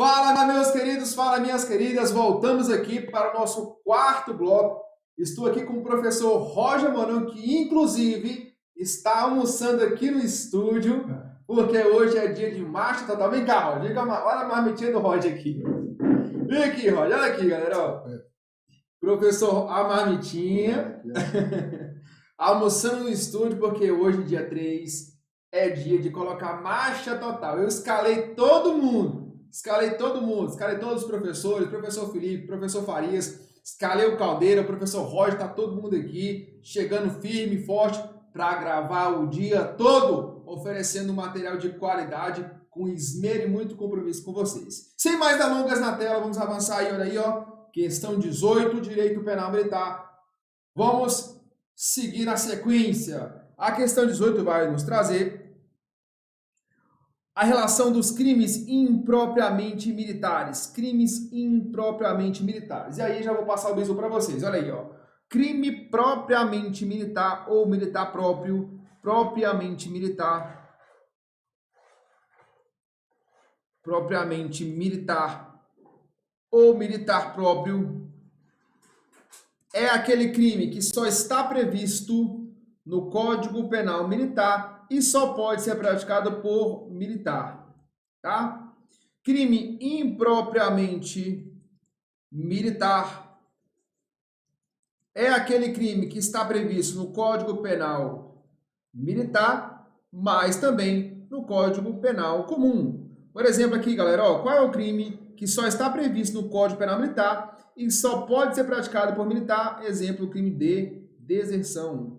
Fala, meus queridos, fala, minhas queridas. Voltamos aqui para o nosso quarto bloco. Estou aqui com o professor Roger Mourão, que inclusive está almoçando aqui no estúdio, porque hoje é dia de marcha total. Vem cá, Roger, olha a marmitinha do Roger aqui. Vem aqui, Roger, olha aqui, galera. Ó. Professor, a marmitinha. Almoçando no estúdio, porque hoje, dia 3, é dia de colocar marcha total. Eu escalei todo mundo. Escalei todos os professores, professor Felipe, professor Farias, escalei o Caldeira, o professor Roger, tá todo mundo aqui, chegando firme e forte para gravar o dia todo, oferecendo material de qualidade, com esmero e muito compromisso com vocês. Sem mais delongas na tela, vamos avançar aí, olha aí, ó, questão 18, direito penal militar. Vamos seguir na sequência. A questão 18 vai nos trazer a relação dos crimes impropriamente militares. Crimes impropriamente militares. E aí já vou passar o bisu para vocês. Olha aí, ó. Crime propriamente militar ou militar próprio, propriamente militar ou militar próprio é aquele crime que só está previsto no Código Penal Militar e só pode ser praticado por militar, tá? Crime impropriamente militar é aquele crime que está previsto no Código Penal Militar, mas também no Código Penal Comum. Por exemplo aqui, galera, ó, qual é o crime que só está previsto no Código Penal Militar e só pode ser praticado por militar? Exemplo, o crime de deserção.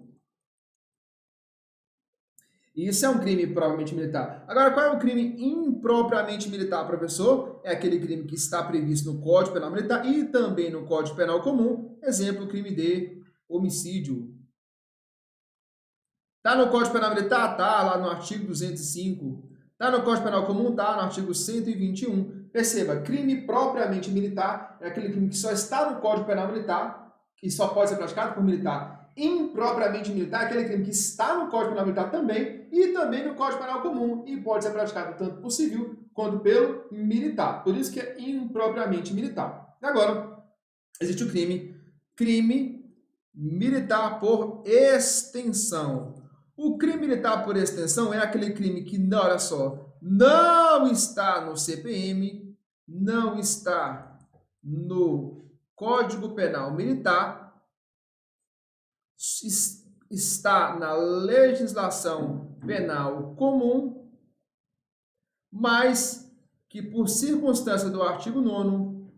Isso é um crime propriamente militar. Agora, qual é o crime impropriamente militar, professor? É aquele crime que está previsto no Código Penal Militar e também no Código Penal Comum. Exemplo, o crime de homicídio. Tá no Código Penal Militar? Tá, lá no artigo 205. Tá no Código Penal Comum? Tá, no artigo 121. Perceba, crime propriamente militar é aquele crime que só está no Código Penal Militar e só pode ser praticado por militar. Impropriamente militar é aquele crime que está no Código Penal Militar também e também no Código Penal Comum e pode ser praticado tanto por civil quanto pelo militar. Por isso que é impropriamente militar. Agora, existe o crime militar por extensão. O crime militar por extensão é aquele crime que, olha só, não está no CPM, não está no Código Penal Militar, está na legislação penal comum, mas que por circunstância do artigo 9º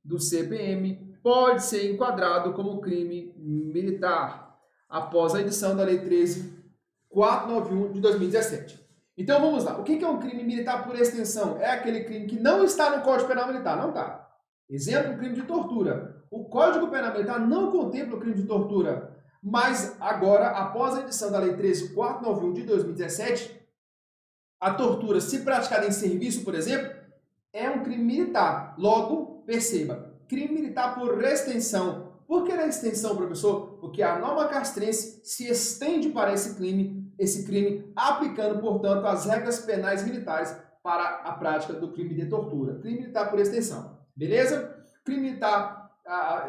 do CPM pode ser enquadrado como crime militar, após a edição da Lei 13.491 de 2017. Então vamos lá, o que é um crime militar por extensão? É aquele crime que não está no Código Penal Militar, não está. Exemplo, crime de tortura. O Código Penal Militar não contempla o crime de tortura. Mas agora, após a edição da Lei 13.491 de 2017, a tortura, se praticada em serviço, por exemplo, é um crime militar. Logo, perceba, crime militar por extensão. Por que a extensão, professor? Porque a norma castrense se estende para esse crime, aplicando, portanto, as regras penais militares para a prática do crime de tortura. Crime militar por extensão. Beleza? Crime militar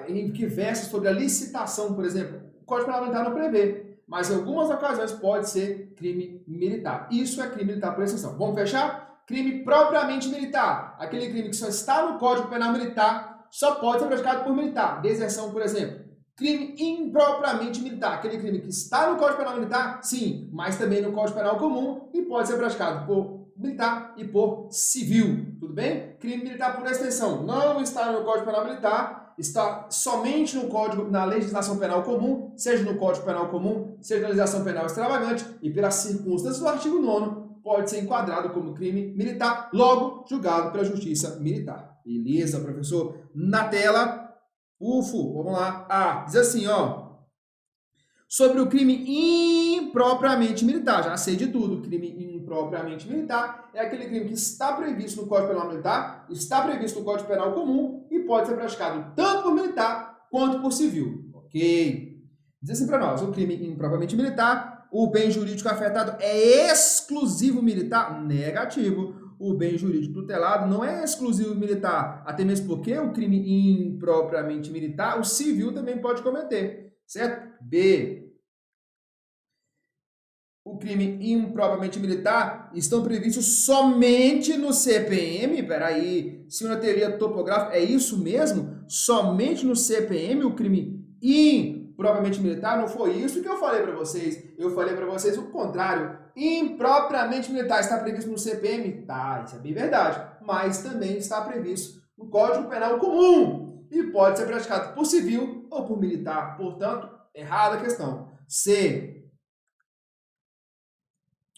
em que versa sobre a licitação, por exemplo, o Código Penal Militar não prevê, mas em algumas ocasiões pode ser crime militar. Isso é crime militar por extensão. Vamos fechar? Crime propriamente militar. Aquele crime que só está no Código Penal Militar, só pode ser praticado por militar. Deserção, por exemplo. Crime impropriamente militar. Aquele crime que está no Código Penal Militar, sim, mas também no Código Penal Comum e pode ser praticado por militar e por civil. Tudo bem? Crime militar por extensão. Não está no Código Penal Militar, está somente no Código, na legislação penal comum, seja no Código Penal Comum, seja na legislação penal extravagante, e pelas circunstâncias do artigo 9º, pode ser enquadrado como crime militar, logo julgado pela Justiça Militar. Beleza, professor? Na tela, vamos lá. Diz assim, ó. Sobre o crime impropriamente militar, já sei de tudo. Crime impropriamente militar é aquele crime que está previsto no Código Penal Militar, está previsto no Código Penal Comum e pode ser praticado tanto por militar quanto por civil. Ok? Diz assim para nós, o crime impropriamente militar, o bem jurídico afetado é exclusivo militar? Negativo. o bem jurídico tutelado não é exclusivo militar, até mesmo porque o crime impropriamente militar, o civil também pode cometer, certo? B. O crime impropriamente militar estão previstos somente no CPM? Peraí, se na teoria topográfica é isso mesmo? Somente no CPM o crime impropriamente militar? Não foi isso que eu falei para vocês. Eu falei para vocês o contrário. Impropriamente militar está previsto no CPM? Tá, isso é bem verdade. Mas também está previsto no Código Penal Comum e pode ser praticado por civil ou por militar. Portanto, errada a questão. C.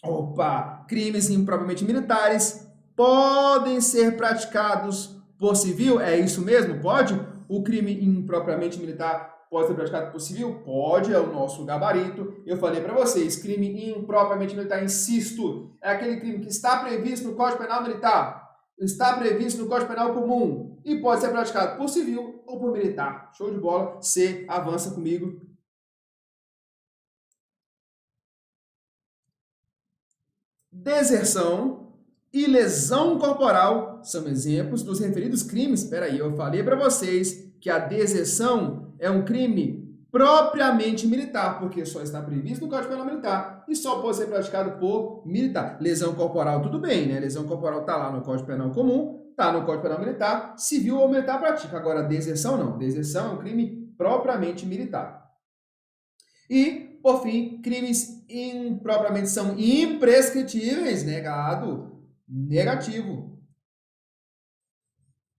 Opa! Crimes impropriamente militares podem ser praticados por civil? É isso mesmo? Pode? O crime impropriamente militar pode ser praticado por civil? Pode, é o nosso gabarito. Eu falei para vocês, crime impropriamente militar, insisto, é aquele crime que está previsto no Código Penal Militar, está previsto no Código Penal Comum e pode ser praticado por civil ou por militar. Show de bola. C, avança comigo. Deserção e lesão corporal são exemplos dos referidos crimes. Espera aí, eu falei para vocês que a deserção é um crime propriamente militar, porque só está previsto no Código Penal Militar e só pode ser praticado por militar. Lesão corporal, tudo bem, né? Lesão corporal está lá no Código Penal Comum, está no Código Penal Militar, civil ou militar pratica. Agora, deserção não. Deserção é um crime propriamente militar. E por fim, crimes impropriamente são imprescritíveis, negado, negativo.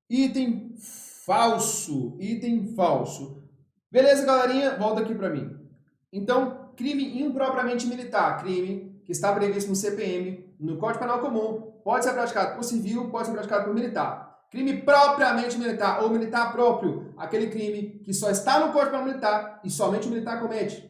Item falso, Beleza, galerinha? Volta aqui para mim. Então, crime impropriamente militar, crime que está previsto no CPM, no Código Penal Comum, pode ser praticado por civil, pode ser praticado por militar. Crime propriamente militar ou militar próprio, aquele crime que só está no Código Penal Militar e somente o militar comete.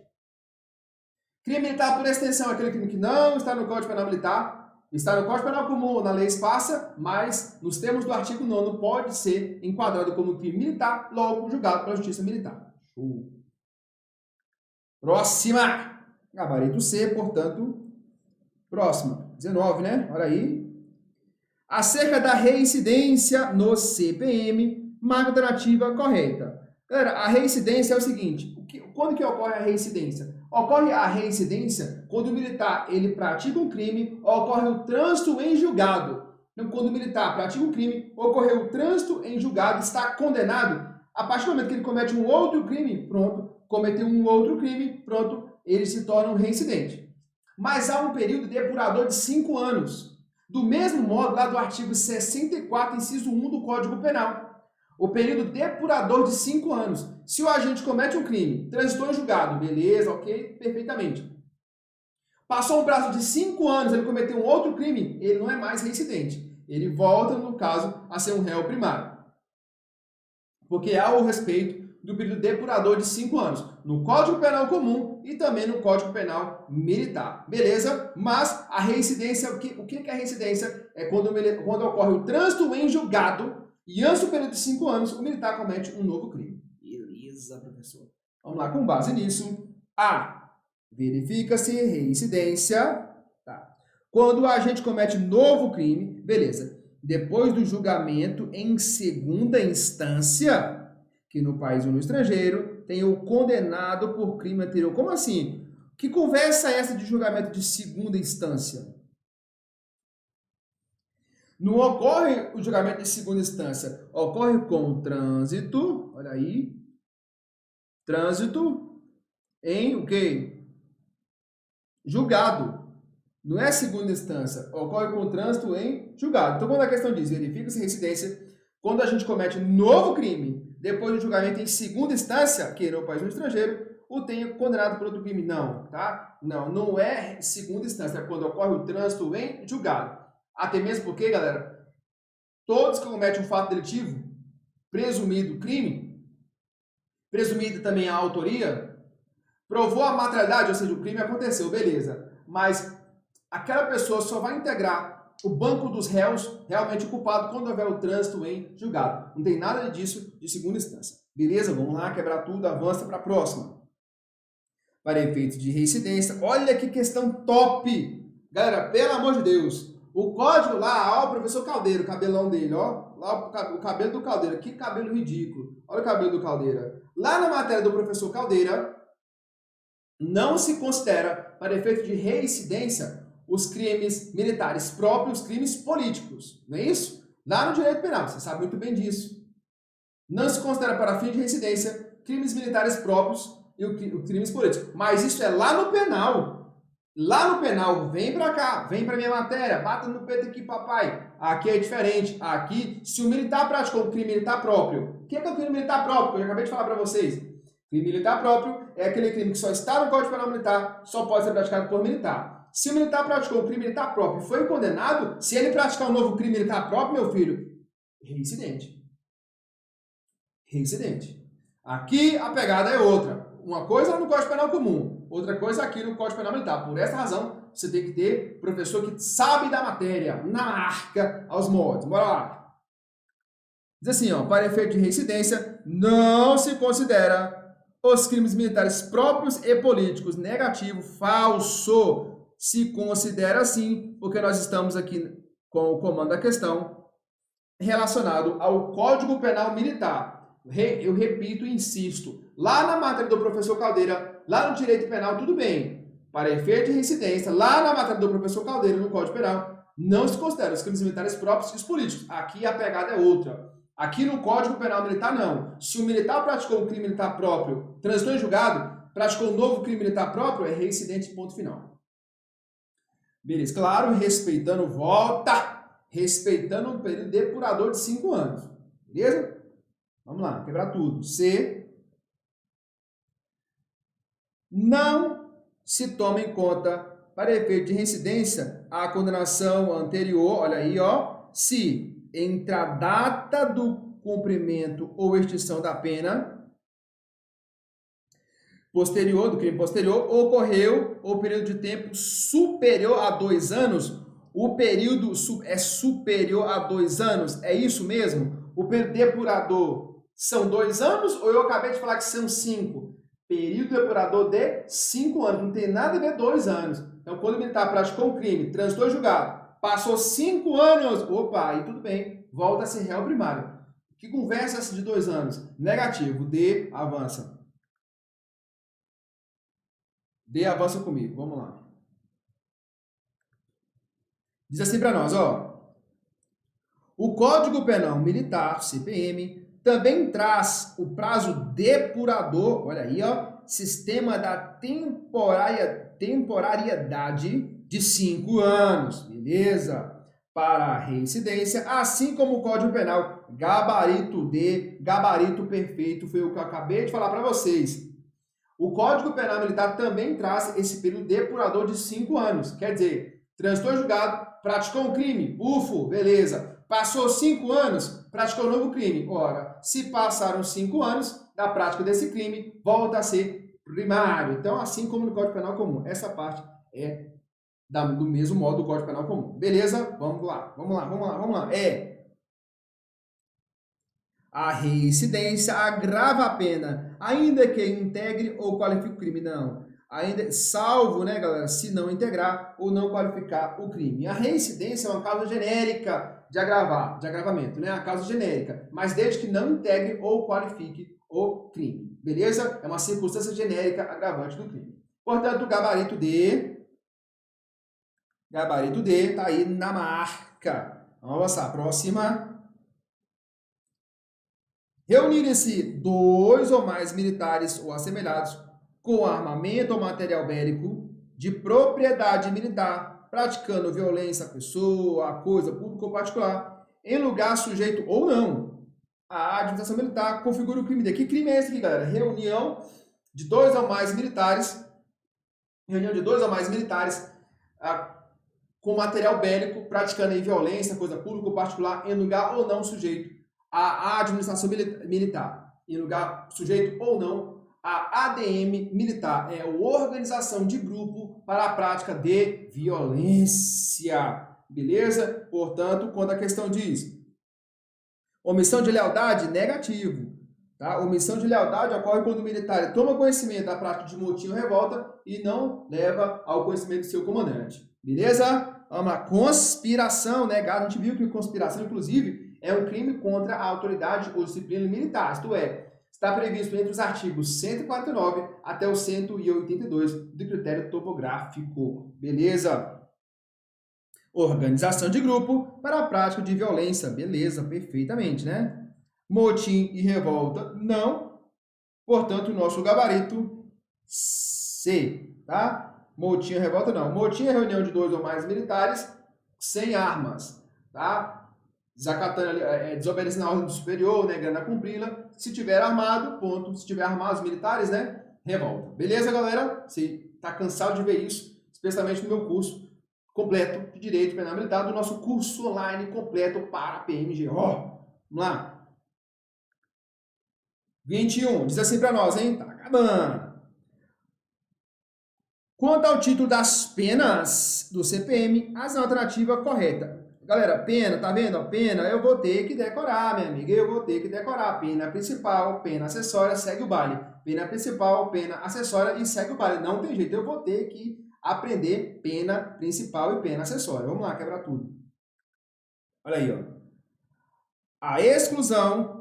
Crime militar por extensão é aquele crime que não está no Código Penal Militar, está no Código Penal Comum, na lei esparsa, mas nos termos do artigo 9º pode ser enquadrado como crime militar, logo julgado pela Justiça Militar. Próxima! Gabarito C, portanto, próxima. 19, né? Olha aí. Acerca da reincidência no CPM, marca alternativa correta. Galera, a reincidência é o seguinte, quando que ocorre a reincidência? Ocorre a reincidência quando o militar ele pratica um crime, ocorre o trânsito em julgado. Então, quando o militar pratica um crime, ocorreu o trânsito em julgado, está condenado, a partir do momento que ele comete um outro crime, pronto, cometeu um outro crime, pronto, ele se torna um reincidente. Mas há um período depurador de 5 anos. Do mesmo modo, lá do artigo 64, inciso 1 do Código Penal. O período depurador de 5 anos. Se o agente comete um crime, transitou em julgado, beleza, ok, perfeitamente. Passou um prazo de 5 anos, ele cometeu um outro crime, ele não é mais reincidente. Ele volta, no caso, a ser um réu primário. Porque há o respeito do período depurador de 5 anos, no Código Penal Comum e também no Código Penal Militar. Beleza? Mas a reincidência, o que é a reincidência? É quando ocorre o trânsito em julgado e antes do período de 5 anos, o militar comete um novo crime. Beleza, professor. Vamos lá, com base nisso. A. Verifica-se reincidência. Tá. Quando o agente comete novo crime, beleza. Depois do julgamento em segunda instância, que no país ou no estrangeiro, tem o condenado por crime anterior. Como assim? Que conversa é essa de julgamento de segunda instância? Não ocorre o julgamento de segunda instância, ocorre com trânsito, olha aí, trânsito em o quê? Julgado. Não é segunda instância, ocorre com trânsito em julgado. Então, quando a questão diz, verifica-se reincidência, quando a gente comete novo crime, depois do julgamento em segunda instância, que no país ou no estrangeiro, o tenha condenado por outro crime. Não, tá? Não é segunda instância, é quando ocorre o trânsito em julgado. Até mesmo porque, galera, todos que cometem um fato delitivo, presumido crime, presumida também a autoria, provou a materialidade, ou seja, o crime aconteceu, beleza. Mas aquela pessoa só vai integrar o banco dos réus realmente culpado quando houver o trânsito em julgado. Não tem nada disso de segunda instância. Beleza? Vamos lá, quebrar tudo, avança para a próxima. Para efeitos de reincidência, olha que questão top! Galera, pelo amor de Deus, O código lá, ó, o professor Caldeira, o cabelão dele, ó. Lá o cabelo do Caldeira. Que cabelo ridículo. Olha o cabelo do Caldeira. Lá na matéria do professor Caldeira, não se considera, para efeito de reincidência, os crimes militares próprios, crimes políticos. Não é isso? Lá no direito penal, você sabe muito bem disso. Não se considera para fim de reincidência crimes militares próprios e os crimes políticos. Mas isso é lá no penal. Lá no penal, vem pra cá, vem pra minha matéria, bata no peito aqui, papai. Aqui é diferente. Aqui, se o militar praticou um crime militar próprio, o que é o crime militar próprio? Que eu acabei de falar pra vocês. Crime militar próprio é aquele crime que só está no Código Penal Militar, só pode ser praticado por militar. Se o militar praticou um crime militar próprio e foi condenado, se ele praticar um novo crime militar próprio, meu filho, reincidente. Reincidente. Aqui a pegada é outra. Uma coisa é no Código Penal Comum, outra coisa aqui no Código Penal Militar. Por essa razão, você tem que ter professor que sabe da matéria, na marca, aos modos. Bora lá. Diz assim, ó, para efeito de reincidência, não se considera os crimes militares próprios e políticos. Negativo, falso. Se considera sim, porque nós estamos aqui com o comando da questão relacionado ao Código Penal Militar. Eu repito e insisto, lá na matéria do professor Caldeira, lá no direito penal, tudo bem. Para efeito de reincidência, lá na matéria do professor Caldeira, no Código Penal, não se considera os crimes militares próprios e os políticos. Aqui a pegada é outra. Aqui no Código Penal Militar, não. Se o militar praticou um crime militar próprio, transitou em julgado, praticou um novo crime militar próprio, é reincidente, ponto final. Beleza. Claro, respeitando respeitando um período depurador de 5 anos. Beleza? Vamos lá, quebrar tudo. C. Não se toma em conta, para efeito de reincidência, a condenação anterior, olha aí, ó, se entre a data do cumprimento ou extinção da pena posterior, do crime posterior, ocorreu o período de tempo superior a 2 anos. O período é superior a 2 anos, é isso mesmo? O período depurador são 2 anos ou eu acabei de falar que são 5? Período depurador de 5 anos, não tem nada a ver 2 anos. Então, quando o militar praticou um crime, transitou em julgado, passou 5 anos, opa, aí tudo bem, volta a ser réu primário. Que conversa é essa de 2 anos? Negativo, D, avança. D, avança comigo, vamos lá. Diz assim para nós, ó. O Código Penal Militar, CPM, também traz o prazo depurador, olha aí, ó, sistema da temporariedade de 5 anos, beleza? Para a reincidência, assim como o Código Penal, gabarito D, gabarito perfeito, foi o que eu acabei de falar para vocês. O Código Penal Militar também traz esse período depurador de 5 anos, quer dizer, transitou em julgado, praticou um crime, ufo, beleza. Passou 5 anos, praticou um novo crime. Ora, se passaram 5 anos da prática desse crime, volta a ser primário. Então, assim como no Código Penal Comum. Essa parte é do mesmo modo do Código Penal Comum. Beleza? Vamos lá. A reincidência agrava a pena, ainda que integre ou qualifique o crime. Não. Ainda, salvo, né, galera, se não integrar ou não qualificar o crime. A reincidência é uma causa genérica de agravamento, né? A causa genérica, mas desde que não integre ou qualifique o crime. Beleza? É uma circunstância genérica agravante do crime. Portanto, o gabarito D tá aí na marca. Vamos avançar. Próxima. Reunirem-se 2 ou mais militares ou assemelhados com armamento ou material bélico de propriedade militar, praticando violência à pessoa, a coisa pública ou particular, em lugar sujeito ou não à administração militar, configura o crime de. Que crime é esse aqui, galera? Reunião de 2 ou mais militares com material bélico, praticando em violência, coisa pública ou particular, em lugar ou não sujeito à administração militar, em lugar sujeito ou não a ADM militar, é a organização de grupo para a prática de violência, beleza? Portanto, quando a questão diz omissão de lealdade, negativo, tá? Omissão de lealdade ocorre quando o militar toma conhecimento da prática de motim ou revolta e não leva ao conhecimento do seu comandante, beleza? Vamos lá, conspiração, negado. A gente viu que conspiração, inclusive, é um crime contra a autoridade ou disciplina militar. Isto é, está previsto entre os artigos 149 até o 182 do critério topográfico. Beleza? Organização de grupo para a prática de violência. Beleza, perfeitamente, né? Motim e revolta, não. Portanto, o nosso gabarito C, tá? Motim e revolta, não. Motim é reunião de 2 ou mais militares sem armas, tá? Desacatando, desobedecendo a ordem do superior, negando a cumpri-la. Se tiver armado, ponto. Se tiver armados militares, né? Revolta. Beleza, galera? Você tá cansado de ver isso, especialmente no meu curso completo de Direito Penal Militar, do nosso curso online completo para a PMGO. Vamos lá. 21. Diz assim para nós, hein? Tá acabando. Quanto ao título das penas do CPM, as alternativas corretas. Galera, pena, tá vendo? Pena eu vou ter que decorar, minha amiga. Eu vou ter que decorar. Pena principal, pena acessória, segue o baile. Pena principal, pena acessória e segue o baile. Não tem jeito, eu vou ter que aprender pena principal e pena acessória. Vamos lá, quebrar tudo. Olha aí, ó. A exclusão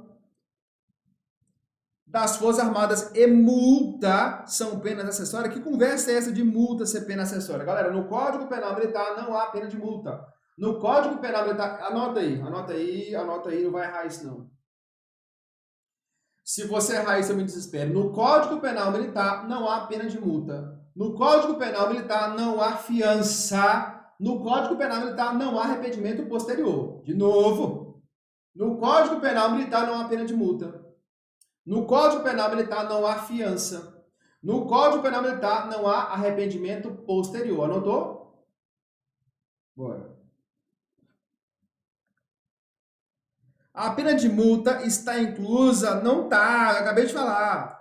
das Forças Armadas e multa são penas acessórias. Que conversa é essa de multa ser pena acessória? Galera, no Código Penal Militar não há pena de multa. No Código Penal Militar, anota aí, não vai errar isso não. Se você errar isso, eu me desespero. No Código Penal Militar não há pena de multa. No Código Penal Militar não há fiança. No Código Penal Militar não há arrependimento posterior. De novo. No Código Penal Militar não há pena de multa. No Código Penal Militar não há fiança. No Código Penal Militar não há arrependimento posterior. Anotou? Bora. A pena de multa está inclusa? Não tá, eu acabei de falar.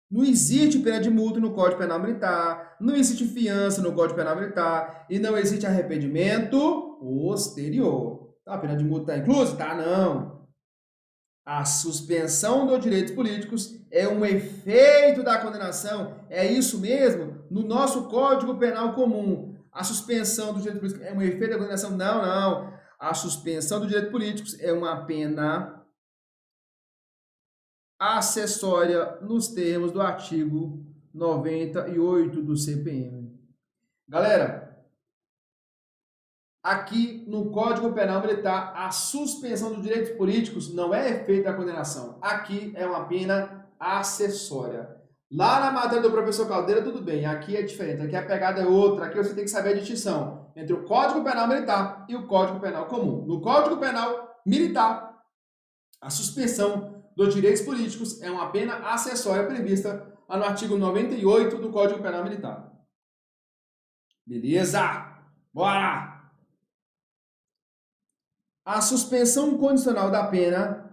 Não existe pena de multa no Código Penal Militar, não existe fiança no Código Penal Militar e não existe arrependimento posterior. Tá, a pena de multa está inclusa? Tá, não. A suspensão dos direitos políticos é um efeito da condenação. É isso mesmo? No nosso Código Penal comum, a suspensão dos direitos políticos é um efeito da condenação? Não, não. A suspensão dos direitos políticos é uma pena acessória nos termos do artigo 98 do CPM. Galera, aqui no Código Penal Militar, a suspensão dos direitos políticos não é efeito da condenação. Aqui é uma pena acessória. Lá na matéria do professor Caldeira, tudo bem. Aqui é diferente. Aqui a pegada é outra. Aqui você tem que saber a distinção entre o Código Penal Militar e o Código Penal Comum. No Código Penal Militar, a suspensão dos direitos políticos é uma pena acessória prevista no artigo 98 do Código Penal Militar. Beleza? Bora! A suspensão condicional da pena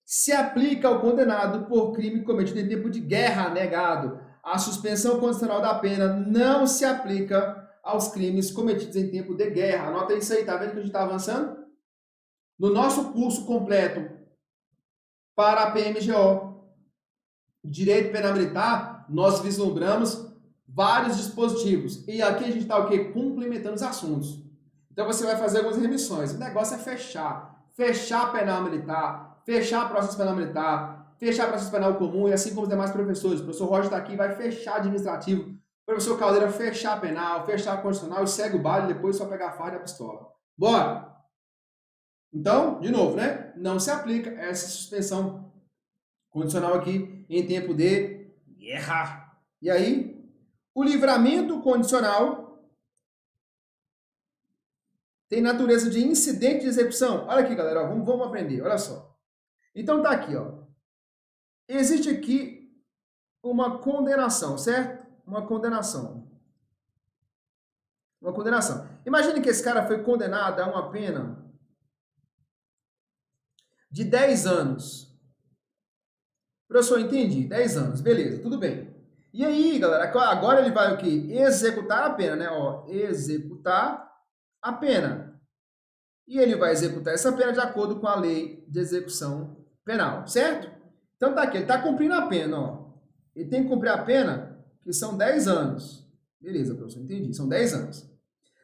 se aplica ao condenado por crime cometido em tempo de guerra, negado. A suspensão condicional da pena não se aplica aos crimes cometidos em tempo de guerra. Anota isso aí, tá vendo que a gente está avançando? No nosso curso completo para a PMGO, Direito Penal Militar, nós vislumbramos vários dispositivos. E aqui a gente está o quê? Complementando os assuntos. Então você vai fazer algumas remissões. O negócio é fechar. Fechar penal militar, fechar processo penal militar, fechar processo penal comum e assim como os demais professores. O professor Roger está aqui, vai fechar administrativo. O professor Caldeira fechar penal, fechar condicional e segue o baile, depois só pegar a farda e a pistola. Bora! Então, de novo, né? Não se aplica essa suspensão condicional aqui em tempo de guerra. E aí, o livramento condicional tem natureza de incidente de execução. Olha aqui, galera, ó, vamos aprender, olha só. Então tá aqui, ó. Existe aqui uma condenação, certo? Uma condenação. Uma condenação. Imagine que esse cara foi condenado a uma pena de 10 anos. Professor, entendi. 10 anos. Beleza, tudo bem. E aí, galera, agora ele vai o quê? Executar a pena, né? Ó, executar a pena. E ele vai executar essa pena de acordo com a lei de execução penal, certo? Então tá aqui, ele tá cumprindo a pena, ó. Ele tem que cumprir a pena, que são 10 anos. Beleza, professor, entendi. São 10 anos.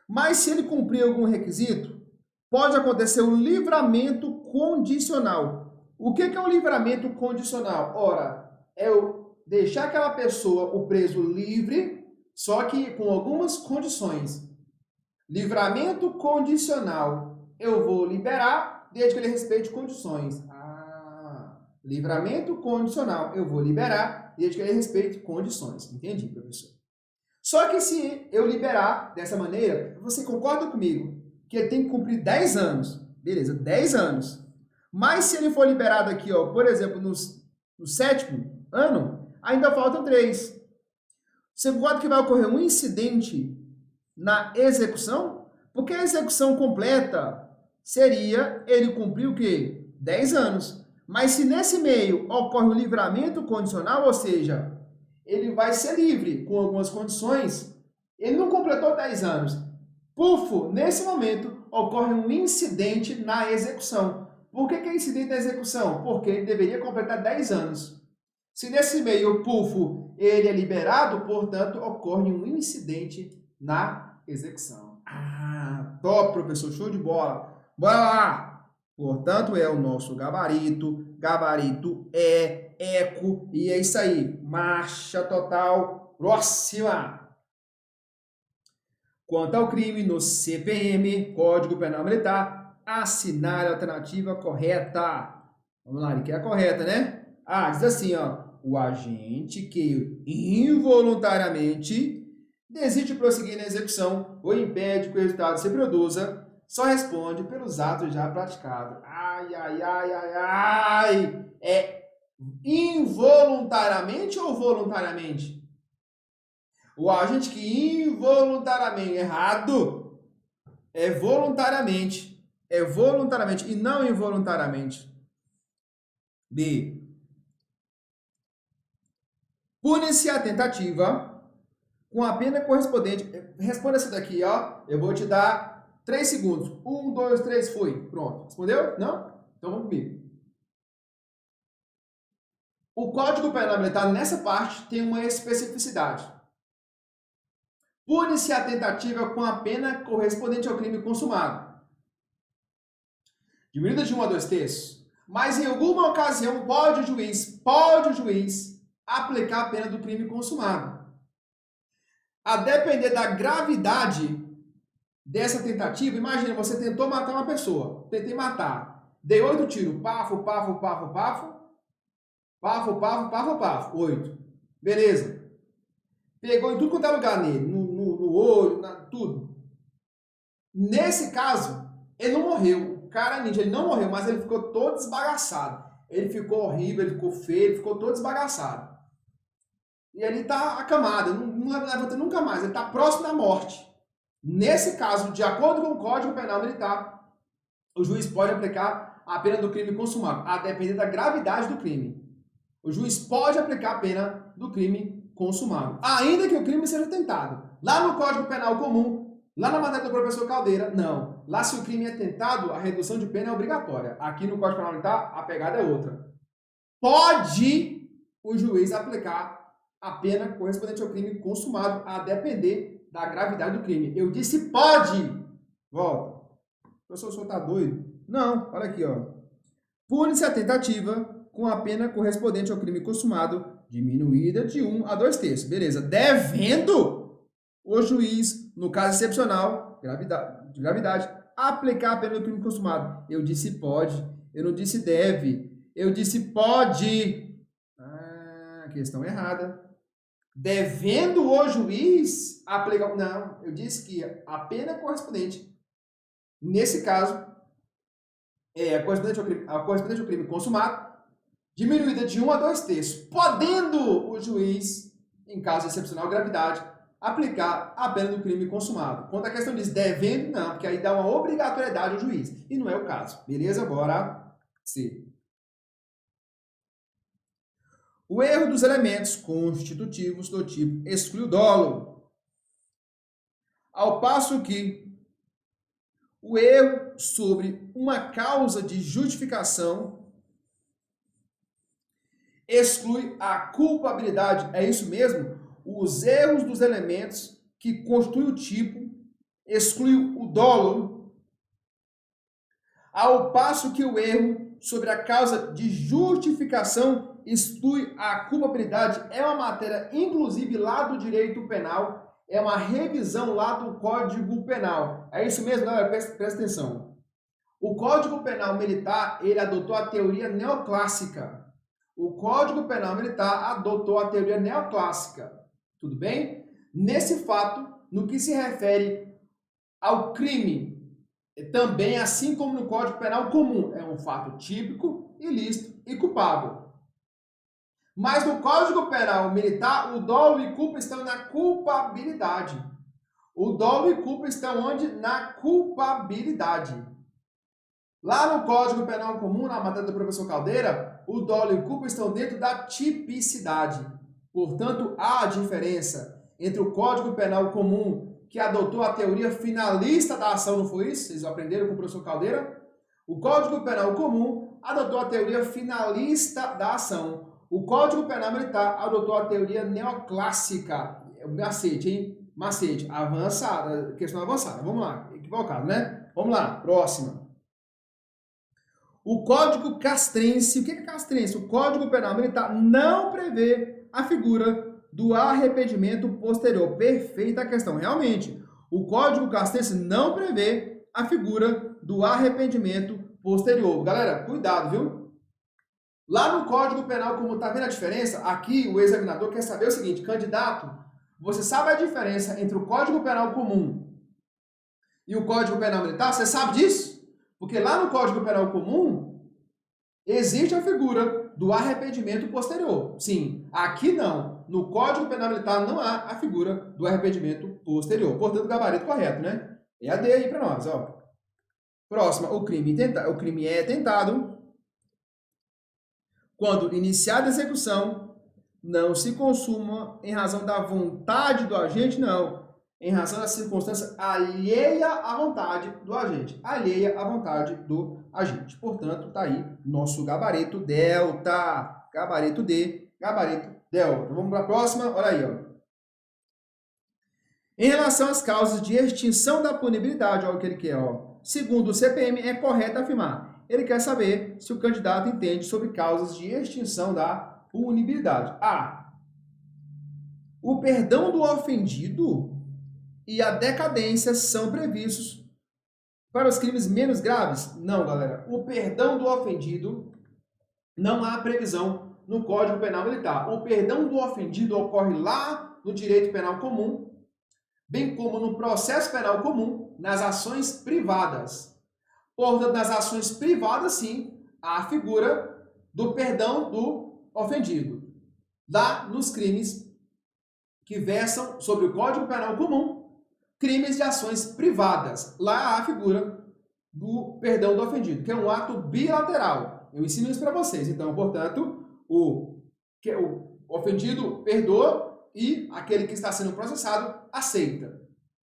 Mas se ele cumprir algum requisito, pode acontecer o livramento condicional. O que é o livramento condicional? Ora, é eu deixar aquela pessoa, o preso, livre, só que com algumas condições. Livramento condicional. Eu vou liberar desde que ele respeite condições. Livramento condicional. Eu vou liberar desde que ele respeite condições. Entendi, professor. Só que se eu liberar dessa maneira, você concorda comigo que ele tem que cumprir 10 anos. Beleza, 10 anos. Mas se ele for liberado aqui, ó, por exemplo, no 7º ano, ainda faltam 3. Você concorda que vai ocorrer um incidente na execução? Porque a execução completa seria ele cumprir o quê? 10 anos. Mas se nesse meio ocorre o livramento condicional, ou seja, ele vai ser livre com algumas condições, ele não completou 10 anos. Pufo, nesse momento ocorre um incidente na execução. Por que é incidente na execução? Porque ele deveria completar 10 anos. Se nesse meio, pufo, ele é liberado, portanto, ocorre um incidente na execução. Top, professor, show de bola. Bora lá! Portanto, é o nosso gabarito é eco, e é isso aí. Marcha total, próxima! Quanto ao crime no CPM, Código Penal Militar, assinar a alternativa correta. Vamos lá, ele quer a correta, né? Diz assim, ó. O agente que involuntariamente decide prosseguir na execução ou impede que o resultado se produza, só responde pelos atos já praticados. É involuntariamente ou voluntariamente? O agente que involuntariamente, errado, é voluntariamente. É voluntariamente e não involuntariamente. B. Pune-se a tentativa com a pena correspondente. Responda essa daqui, ó. Eu vou te dar 3 segundos. 1, 2, 3, foi. Pronto. Respondeu? Não? Então vamos comigo. O Código Penal Militar, nessa parte, tem uma especificidade. Pune-se a tentativa com a pena correspondente ao crime consumado. Diminuída de 1 a 2 terços. Mas em alguma ocasião pode o juiz aplicar a pena do crime consumado. A depender da gravidade dessa tentativa, imagina, você tentou matar uma pessoa. Tentei matar. Dei 8 tiros. Pafo, pafo, pafo, pafo. Pafo, pafo, pafo, pafo. 8. Beleza. Pegou em tudo quanto é lugar nele. No olho, tudo. Nesse caso, ele não morreu. O cara ninja, ele não morreu, mas ele ficou todo desbagaçado. Ele ficou horrível, ele ficou feio, ele ficou todo desbagaçado. E ele está acamado, não levanta nunca mais, ele está próximo da morte. Nesse caso, de acordo com o Código Penal Militar, o juiz pode aplicar a pena do crime consumado, a depender da gravidade do crime. O juiz pode aplicar a pena do crime consumado, ainda que o crime seja tentado. Lá no Código Penal Comum, lá na matéria do professor Caldeira, não. Lá, se o crime é tentado, a redução de pena é obrigatória. Aqui no Código Penal Militar, a pegada é outra. Pode o juiz aplicar a pena correspondente ao crime consumado, a depender da gravidade do crime. Eu disse pode. Volta. Professor, o senhor está doido? Não, olha aqui, ó. Pune-se a tentativa com a pena correspondente ao crime consumado, diminuída de 1 a 2 terços. Beleza. Devendo o juiz, no caso excepcional, gravidade, aplicar a pena do crime consumado. Eu disse pode. Eu não disse deve. Eu disse pode. Questão errada. Devendo o juiz aplicar... Não, eu disse que a pena correspondente, nesse caso, é a correspondente ao crime consumado, diminuída de 1 a 2 terços, podendo o juiz, em caso de excepcional gravidade, aplicar a pena do crime consumado. Quando a questão diz devendo, não, porque aí dá uma obrigatoriedade ao juiz. E não é o caso. Beleza? Bora C. O erro dos elementos constitutivos do tipo exclui o dolo. Ao passo que o erro sobre uma causa de justificação exclui a culpabilidade. É isso mesmo? Os erros dos elementos que constitui o tipo, exclui o dolo, ao passo que o erro sobre a causa de justificação exclui a culpabilidade. É uma matéria, inclusive, lá do direito penal, é uma revisão lá do Código Penal. É isso mesmo, galera? Presta atenção. O Código Penal Militar, ele adotou a teoria neoclássica. O Código Penal Militar adotou a teoria neoclássica. Tudo bem? Nesse fato, no que se refere ao crime, também, assim como no Código Penal comum, é um fato típico, ilícito e culpável. Mas no Código Penal Militar, o dolo e culpa estão na culpabilidade. O dolo e culpa estão onde? Na culpabilidade. Lá no Código Penal comum, na matéria do professor Caldeira, o dolo e culpa estão dentro da tipicidade. Portanto, há diferença entre o Código Penal comum, que adotou a teoria finalista da ação, não foi isso? Vocês aprenderam com o professor Caldeira? O Código Penal comum adotou a teoria finalista da ação. O Código Penal Militar adotou a teoria neoclássica. Macete, hein? Macete. Avançada. Questão avançada. Vamos lá. Equivocado, né? Vamos lá. Próxima. O Código Castrense. O que é castrense? O Código Penal Militar não prevê a figura do arrependimento posterior. Perfeita a questão. Realmente, o Código Castrense não prevê a figura do arrependimento posterior. Galera, cuidado, viu? Lá no Código Penal, como tá vendo a diferença, aqui o examinador quer saber o seguinte, candidato, você sabe a diferença entre o Código Penal comum e o Código Penal Militar? Você sabe disso? Porque lá no Código Penal comum existe a figura do arrependimento posterior. Sim, aqui não. No Código Penal Militar não há a figura do arrependimento posterior. Portanto, o gabarito correto, né? É a D aí para nós, ó. Próxima, o crime é tentado quando iniciada a execução não se consuma em razão da vontade do agente, não. Em razão da circunstância alheia à vontade do agente. Alheia à vontade do agente. Portanto, tá aí nosso gabarito delta. Gabarito D, gabarito delta. Vamos para a próxima, olha aí, ó. Em relação às causas de extinção da punibilidade, olha o que ele quer, ó. Segundo o CPM, é correto afirmar. Ele quer saber se o candidato entende sobre causas de extinção da punibilidade. A. O perdão do ofendido e a decadência são previstos para os crimes menos graves? Não, galera. O perdão do ofendido não há previsão no Código Penal Militar. O perdão do ofendido ocorre lá no direito penal comum, bem como no processo penal comum, nas ações privadas. Portanto, nas ações privadas, sim, há a figura do perdão do ofendido. Lá nos crimes que versam sobre o Código Penal comum, crimes de ações privadas. Lá há a figura do perdão do ofendido, que é um ato bilateral. Eu ensino isso para vocês. Então, portanto, o ofendido perdoa e aquele que está sendo processado aceita.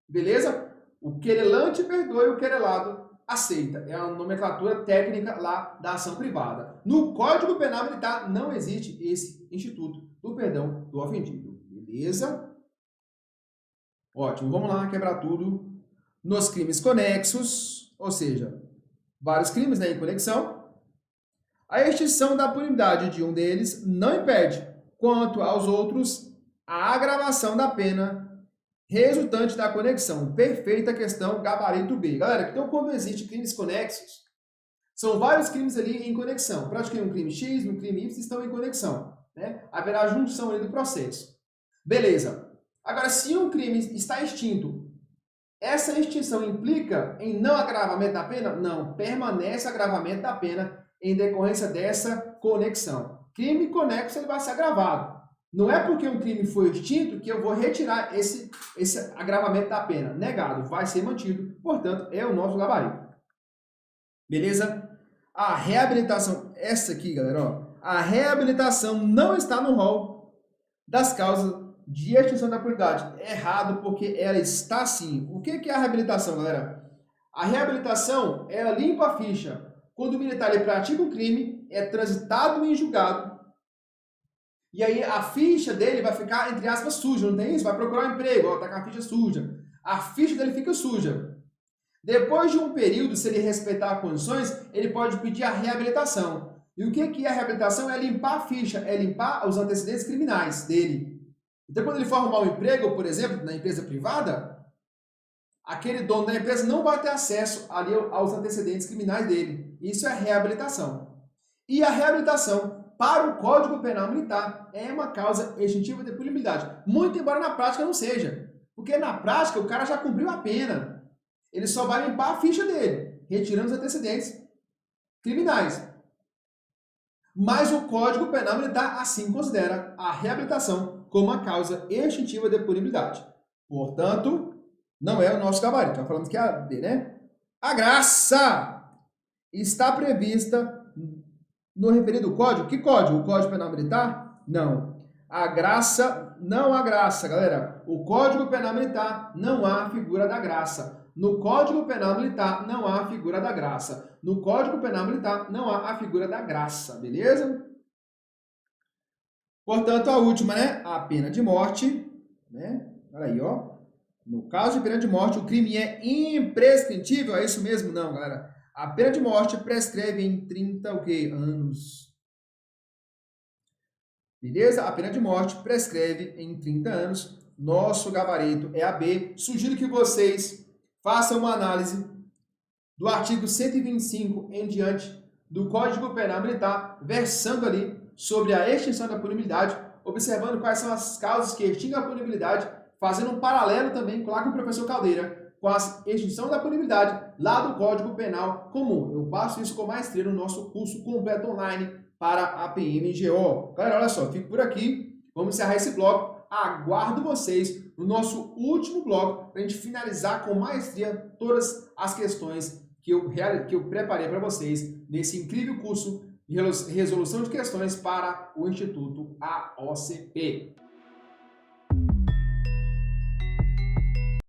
Beleza? O querelante perdoa e o querelado aceita. É a nomenclatura técnica lá da ação privada. No Código Penal Militar não existe esse instituto do perdão do ofendido. Beleza? Ótimo. Vamos lá quebrar tudo nos crimes conexos, ou seja, vários crimes, né, em conexão. A extinção da punibilidade de um deles não impede, quanto aos outros, a agravação da pena resultante da conexão. Perfeita questão, gabarito B. Galera, então quando existem crimes conexos, são vários crimes ali em conexão. Praticamente um crime X, um crime Y estão em conexão, né? Haverá junção ali do processo. Beleza. Agora, se um crime está extinto, essa extinção implica em não agravamento da pena? Não, permanece agravamento da pena em decorrência dessa conexão. Crime conexo ele vai ser agravado. Não é porque um crime foi extinto que eu vou retirar esse agravamento da pena. Negado, vai ser mantido. Portanto, é o nosso gabarito. Beleza? A reabilitação, essa aqui, galera, ó, a reabilitação não está no rol das causas de extinção da punibilidade. Errado, porque ela está sim. O que é a reabilitação, galera? A reabilitação, ela limpa a ficha. Quando o militar ele pratica um crime, é transitado em julgado, E aí a ficha dele vai ficar, entre aspas, suja, não tem isso? Vai procurar um emprego, ó, tá com a ficha suja. A ficha dele fica suja. Depois de um período, se ele respeitar as condições, ele pode pedir a reabilitação. E o que é a reabilitação? É limpar a ficha, é limpar os antecedentes criminais dele. Então, quando ele for arrumar um emprego, por exemplo, na empresa privada, aquele dono da empresa não vai ter acesso ali aos antecedentes criminais dele. Isso é reabilitação. E a reabilitação, para o Código Penal Militar, é uma causa extintiva de punibilidade. Muito embora na prática não seja. Porque na prática o cara já cumpriu a pena. Ele só vai limpar a ficha dele, retirando os antecedentes criminais. Mas o Código Penal Militar assim considera a reabilitação como uma causa extintiva de punibilidade. Portanto, não é o nosso gabarito. Nós falamos que é a B, né? A graça está prevista no referido código. Que código? O Código Penal Militar? Não. A graça, não há graça, galera. O Código Penal Militar não há a figura da graça. No Código Penal Militar não há a figura da graça. No Código Penal Militar não há a figura da graça, beleza? Portanto, a última, né? A pena de morte, né? Olha aí, ó. No caso de pena de morte, o crime é imprescritível. É isso mesmo? Não, galera. A pena de morte prescreve em 30 o quê? Anos. Beleza? A pena de morte prescreve em 30 anos. Nosso gabarito é a B. Sugiro que vocês façam uma análise do artigo 125 em diante do Código Penal Militar, versando ali sobre a extinção da punibilidade, observando quais são as causas que extinguem a punibilidade, fazendo um paralelo também lá com o professor Caldeira, com a extinção da punibilidade lá do Código Penal comum. Eu passo isso com maestria no nosso curso completo online para a PMGO. Galera, olha só, fico por aqui, vamos encerrar esse bloco. Aguardo vocês no nosso último bloco para a gente finalizar com maestria todas as questões que eu preparei para vocês nesse incrível curso de resolução de questões para o Instituto AOCP.